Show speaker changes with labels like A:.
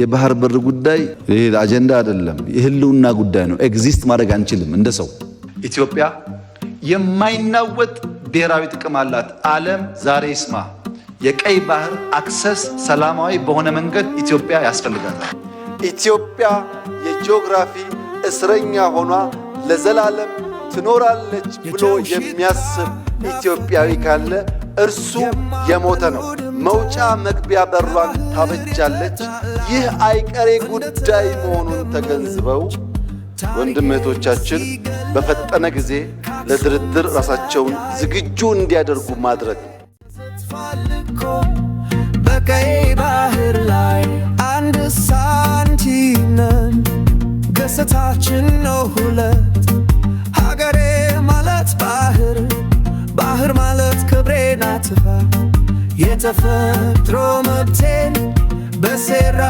A: የባህር በር ጉዳይ ይሄ አጀንዳ አይደለም፣ የህልውና ጉዳይ ነው። ኤግዚስት ማድረግ አንችልም እንደ ሰው።
B: ኢትዮጵያ የማይናወጥ ብሔራዊ ጥቅም አላት። ዓለም ዛሬ ይስማ። የቀይ ባህር አክሰስ ሰላማዊ በሆነ መንገድ ኢትዮጵያ ያስፈልጋታል።
C: ኢትዮጵያ የጂኦግራፊ እስረኛ ሆኗ ለዘላለም ትኖራለች ብሎ የሚያስብ ኢትዮጵያዊ ካለ እርሱ የሞተ ነው። መውጫ መግቢያ በሯን ታበጃለች። ይህ አይቀሬ ጉዳይ መሆኑን ተገንዝበው ወንድም እህቶቻችን በፈጠነ ጊዜ ለድርድር ራሳቸውን ዝግጁ እንዲያደርጉ ማድረግ ነው።
D: በቀይ ባህር ላይ አንድ ሳንቲም ነን፣ ገጽታችን ነው ሁለት። ሀገሬ ማለት ባህር፣ ባህር ማለት ክብሬ ናት። የተፈጥሮ መብቴን በሴራ